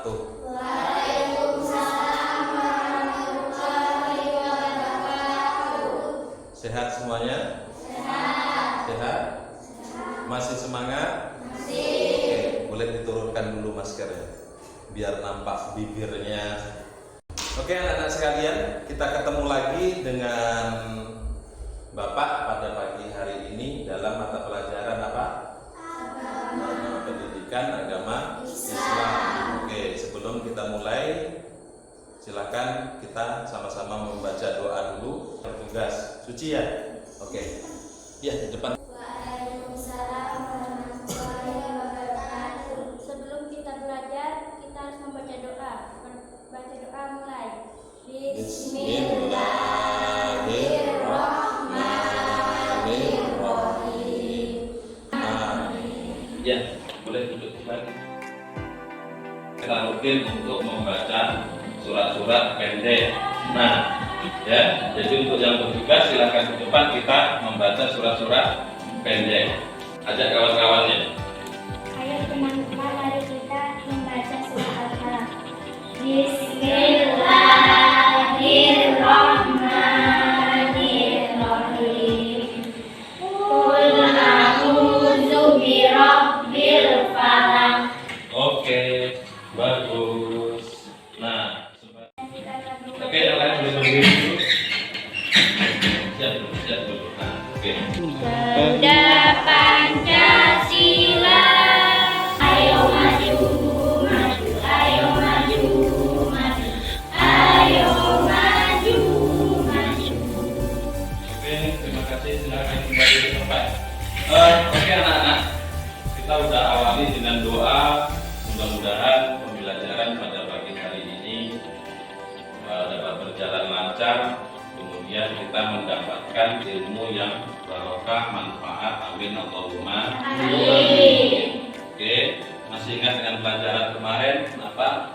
wabarakatuh. Waalaikumsalam warahmatullahi wabarakatuh. Sehat semuanya? Sehat. Sehat? Masih semangat? Masih. Oke, boleh diturunkan dulu maskernya biar nampak bibirnya. Oke anak-anak sekalian, kita ketemu lagi dengan Bapak pada pagi hari ini dalam mata pelajaran apa? Pendidikan agama Islam. Oke, sebelum kita mulai, silakan kita sama-sama membaca doa dulu. Bertugas suci ya? Oke. Ya, di depan. Waalaikumsalam warahmatullahi wabarakatuh. Sebelum kita belajar, kita harus membaca doa. Baca doa mulai. Bismillahirrahmanirrahim. Amin. Ya, boleh duduk lagi. Kita rutin untuk membaca surat-surat pendek. Nah, ya, jadi untuk yang bertugas silakan di depan kita membaca surat-surat pendek. Ajak kawan-kawannya. Ayo teman-teman, mari kita membaca surat Al-Falaq. Bismillahirrahmanirrahim. Qul a'udzu birabbil falaq. Oke, bagus. Nah, oke, yang lain boleh berdiri dulu. Siap dulu. Nah, oke. Pemuda Pancasila, ayo maju, maju, ayo maju, maju, ayo maju, maju. Oke, terima kasih. Silakan kembali ke tempat. Oke anak-anak, kita udah awali dengan doa. Mudah-mudahan pembelajaran pada pagi hari ini dapat berjalan lancar. Kemudian kita mendapatkan ilmu yang barokah, manfaat. Amin Allahumma. Amin. Oke, masih ingat dengan pelajaran kemarin? Apa?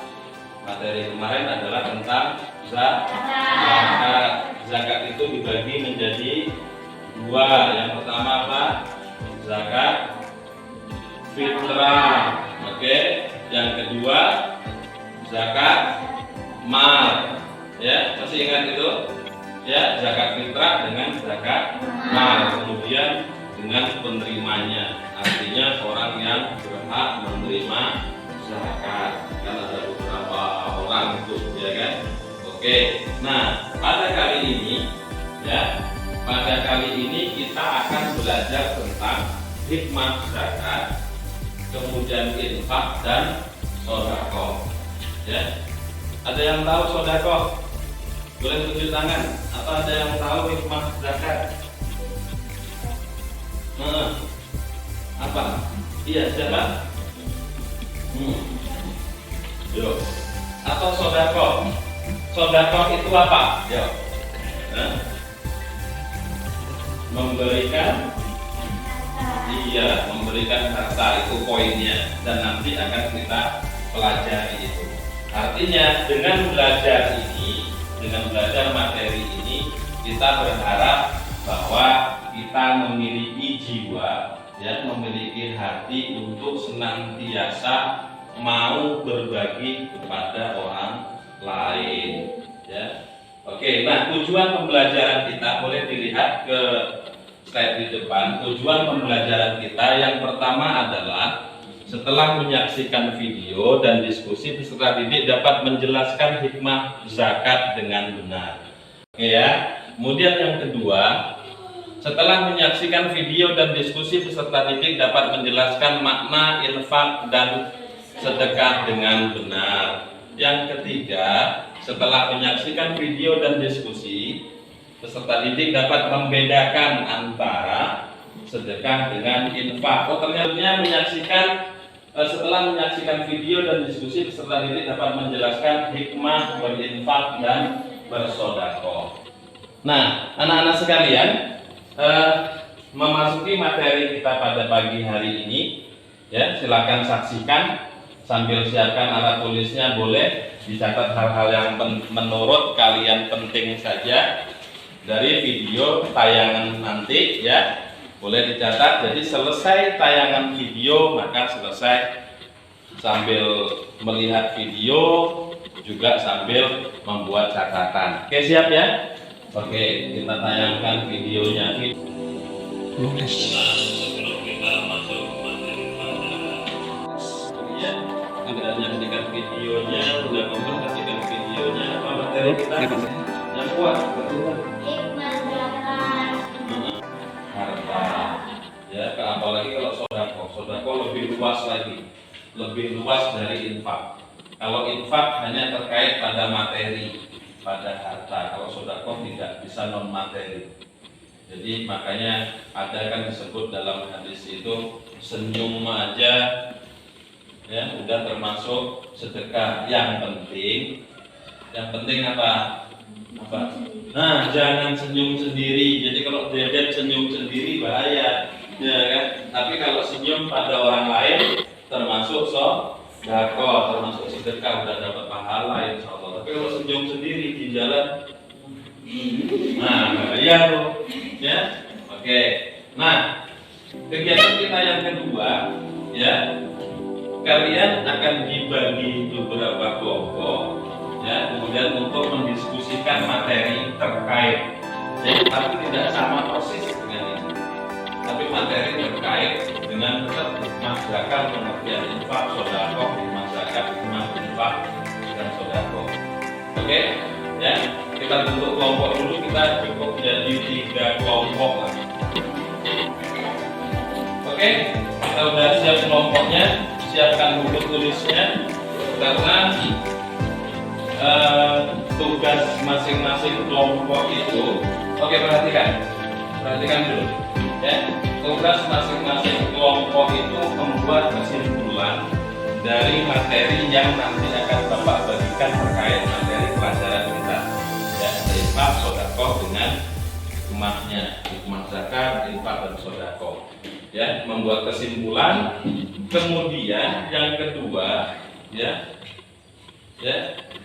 Materi kemarin adalah tentang zakat. Zakat itu dibagi menjadi dua. Yang pertama apa? Zakat fitrah. Oke. Yang kedua zakat mal. Ya, masih ingat itu? Ya, zakat fitrah dengan zakat mal. Kemudian dengan penerimanya, artinya orang yang berhak menerima zakat. Kan ada beberapa orang itu, ya kan? Oke. Nah, pada kali ini kita akan belajar tentang hikmah zakat, kemudian infak dan sedekah. Ya. Ada yang tahu sedekah? Boleh tunjuk tangan. Atau ada yang tahu hikmah zakat? Apa? Iya, siapa? Yuk. Atau sedekah? Sedekah itu apa? Yuk. Memberikan, memberikan harta, itu poinnya, dan nanti akan kita pelajari itu. Artinya dengan belajar ini, dengan belajar materi ini, kita berharap bahwa kita memiliki jiwa, ya, memiliki hati untuk senantiasa mau berbagi kepada orang lain, ya. Oke, nah tujuan pembelajaran kita boleh dilihat ke slide di depan. Tujuan pembelajaran kita yang pertama adalah setelah menyaksikan video dan diskusi peserta didik dapat menjelaskan hikmah zakat dengan benar. Oke ya. Kemudian yang kedua, setelah menyaksikan video dan diskusi peserta didik dapat menjelaskan makna infak dan sedekah dengan benar. Yang ketiga, setelah menyaksikan video dan diskusi, peserta didik dapat membedakan antara sedekah dengan infak. Ternyata setelah menyaksikan video dan diskusi, peserta didik dapat menjelaskan hikmah berinfak dan bersedekah. Nah, anak-anak sekalian, memasuki materi kita pada pagi hari ini, ya, silakan saksikan sambil siapkan alat tulisnya, boleh dicatat hal-hal yang menurut kalian penting saja dari video tayangan nanti, boleh dicatat. Jadi selesai tayangan video maka selesai sambil melihat video, juga sambil membuat catatan. Oke, siap ya? Oke, kita tayangkan videonya. Nulis. Sebelum kita masuk materi pelajaran, ya, Anda menyaksikan videonya, sudah memperhatikan videonya, apa materi kita yang kuat, Hikmah zakat. harta. Ya, apalagi kalau sodako lebih luas lagi, lebih luas dari infak. Kalau infak hanya terkait pada materi, pada harta. Kalau sodako tidak, bisa non materi. Jadi makanya ada kan disebut dalam hadis itu, senyum aja ya udah termasuk sedekah. Yang penting apa? Nah, jangan senyum sendiri. Jadi kalau deden senyum sendiri bahaya, ya kan? Tapi kalau senyum pada orang lain termasuk sedekah, termasuk sedekah, udah dapat pahala insya Allah. Tapi kalau senyum sendiri di jalan, nah bahaya tuh, ya. Oke. Nah, kegiatan kita yang kedua, ya, kalian akan dibagi beberapa kelompok, ya, kemudian untuk mendiskusikan materi terkait, ya, tapi tidak sama persis dengan ini, tapi materi terkait dengan tetap masyarakat pengertian infak, sodako, masyarakat infak dan sodako. Oke, ya, kita bentuk kelompok dulu, kita cukup jadi 3 kelompok lah. Oke, kita udah siap kelompoknya, siapkan buku tulisnya, karena tugas masing-masing kelompok itu, oke, perhatikan dulu, ya. Tugas masing-masing kelompok itu membuat kesimpulan dari materi yang nanti akan Bapak bagikan terkait materi pelajaran kita, ya, infak, sodako dengan hikmahnya, hikmah zakat, infak dan sodako, ya, membuat kesimpulan. Kemudian yang kedua, ya,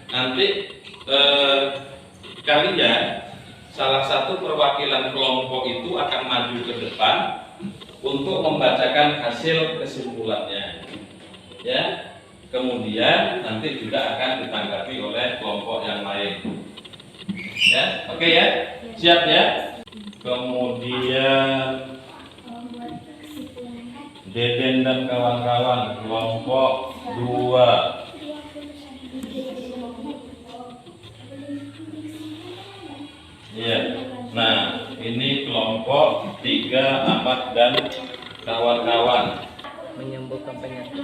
nanti kalian salah satu perwakilan kelompok itu akan maju ke depan untuk membacakan hasil kesimpulannya, ya. Kemudian nanti juga akan ditanggapi oleh kelompok yang lain, ya. Oke ya, siap ya. Kemudian Deden dan kawan-kawan kelompok 2. Iya. Nah, ini kelompok 3, Ahmad dan kawan-kawan. Menyembuhkan penyakit.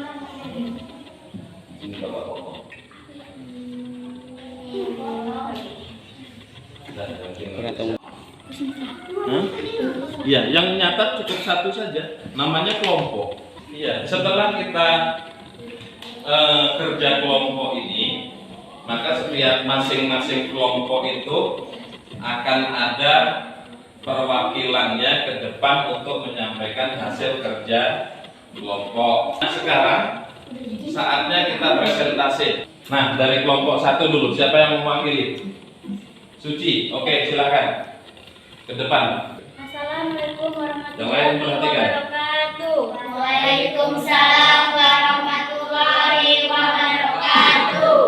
Ini Bapak Koko. Iya, yang nyata cukup 1 saja. Namanya kelompok. Iya, setelah kita kerja kelompok ini, maka setiap masing-masing kelompok itu akan ada perwakilannya ke depan untuk menyampaikan hasil kerja kelompok. Nah, sekarang saatnya kita presentasi. Nah, dari kelompok 1 dulu, siapa yang mewakili? Suci, oke, silakan ke depan. Assalamualaikum Yang lain warahmatullahi perhatikan. wabarakatuh. Waalaikumsalam warahmatullahi wabarakatuh.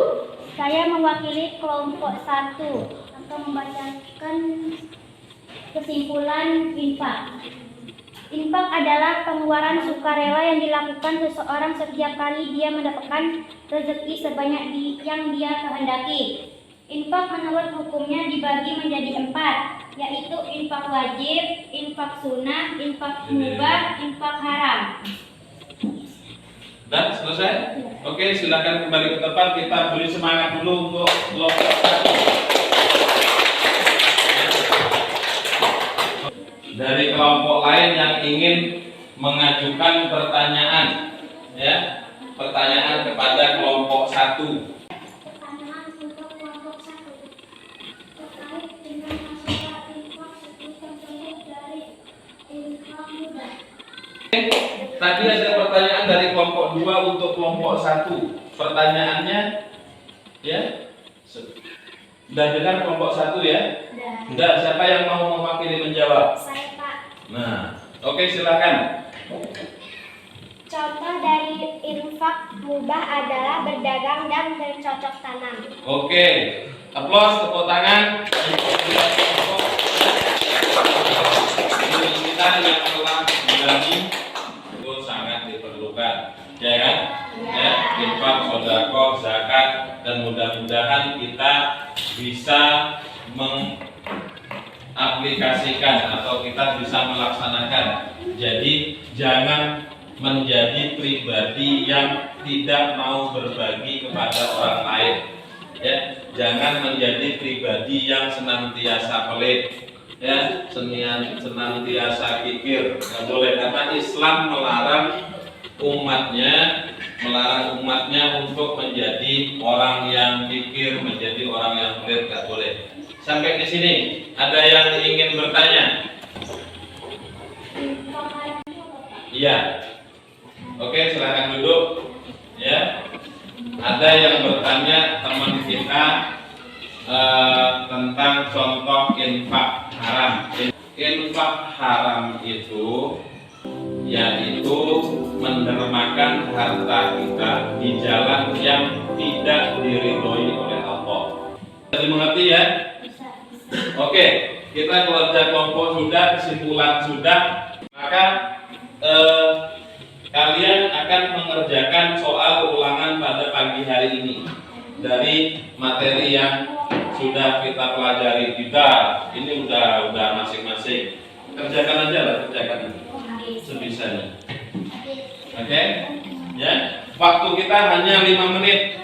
Saya mewakili kelompok 1 akan membacakan kesimpulan infak. Infak adalah pengeluaran sukarela yang dilakukan seseorang setiap kali dia mendapatkan rezeki sebanyak yang dia kehendaki. Infak menurut hukumnya dibagi menjadi 4, yaitu infak wajib, infak sunnah, infak mubah, infak haram. Dan selesai? Oke, silakan kembali ke tempat. Kita beri semangat dulu untuk kelompok 1. Dari kelompok lain yang ingin mengajukan pertanyaan, ya, pertanyaan kepada kelompok 1. Pertanyaan untuk kelompok 1 terkait dengan masalah infak seputar contoh dari infak mubah. Tadi ada pertanyaan dari kelompok 2 untuk kelompok 1. Pertanyaannya, ya, sudah dengar kelompok 1 ya? Sudah. Siapa yang mau mewakili menjawab? Saya, Pak. Nah, oke, silakan. Contoh dari infak mubah adalah berdagang dan bercocok tanam. Oke, aplaus, tepuk tangan. Ini kita yang telah menjalani itu sangat diperlukan, ya kan? Ya, infak, sedekah, zakat, dan mudah-mudahan kita bisa mengaplikasikan atau kita bisa melaksanakan. Jadi jangan menjadi pribadi yang tidak mau berbagi kepada orang lain, ya. Jangan menjadi pribadi yang senantiasa pelit, ya, senantiasa kikir. Nggak boleh, karena Islam melarang umatnya untuk menjadi orang yang kikir, menjadi orang yang pelit. Nggak boleh. Sampai di sini ada yang ingin bertanya? Iya. Oke, silakan duduk. Ya, ada yang bertanya teman kita tentang contoh infak haram. Infak haram itu yaitu mendermakan harta kita di jalan yang tidak diridhoi oleh Allah. Jadi mengerti ya? Oke, kita keluarga kelompok sudah, kesimpulan sudah, maka kalian akan mengerjakan soal ulangan pada pagi hari ini dari materi yang sudah kita pelajari. Ini udah masing-masing. Kerjakan aja lah, kerjakan sebisanya. Oke? Ya. Waktu kita hanya 5 menit.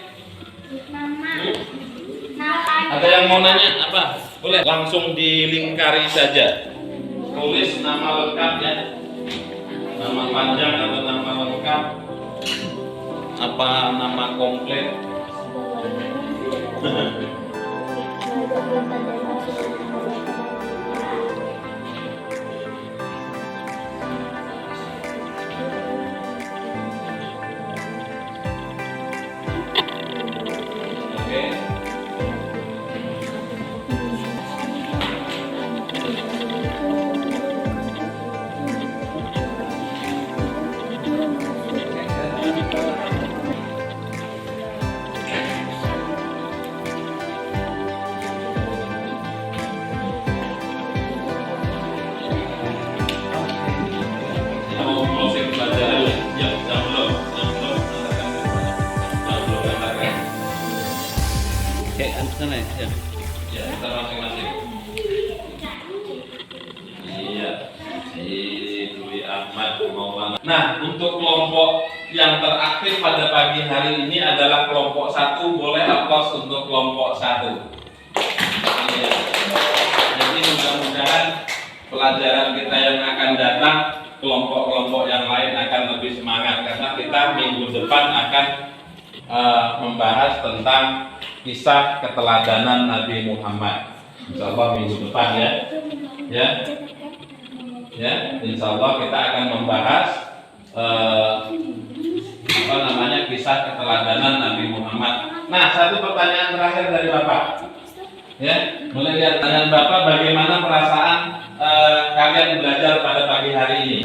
Ada yang mau nanya apa? Boleh langsung dilingkari saja. Tulis nama lengkap ya. Nama panjang atau nama lengkap, apa nama komplit. Oke. Sana ya. Ya, kita masing-masing. Iya. Dwi Ahmad Maulana. Nah, untuk kelompok yang teraktif pada pagi hari ini adalah kelompok 1. Boleh aplaus untuk kelompok 1. Iya. Jadi mudah-mudahan pelajaran kita yang akan datang, kelompok-kelompok yang lain akan lebih semangat, karena kita minggu depan akan membahas tentang kisah keteladanan Nabi Muhammad. Insya Allah minggu depan ya, Insya Allah kita akan membahas kisah keteladanan Nabi Muhammad. Nah, satu pertanyaan terakhir dari Bapak. Ya, mulai lihat pertanyaan Bapak, bagaimana perasaan kalian belajar pada pagi hari ini?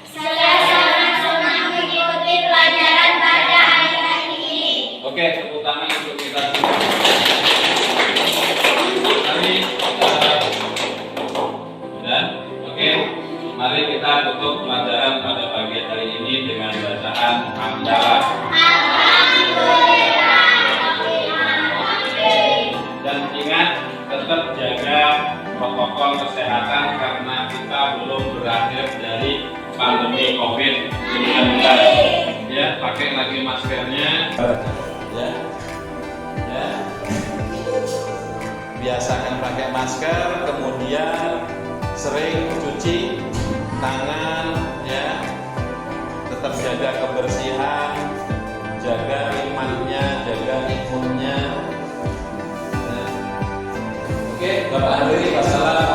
Saya sangat senang mengikuti pelajaran pada hari ini. Oke, tepuk tangan untuk kita semua. Mari kita tutup pelajaran pada pagi hari ini dengan bacaan hamdalah. Dan ingat, tetap jaga protokol kesehatan karena kita belum berakhir dari pandemi COVID-19. Ya, pakai lagi maskernya. Ya. Biasakan pakai masker, kemudian sering cuci tangan, ya. Tetap jaga kebersihan, jaga imannya, jaga imunnya. Oke, Bapak hadirin, wassalamualaikum.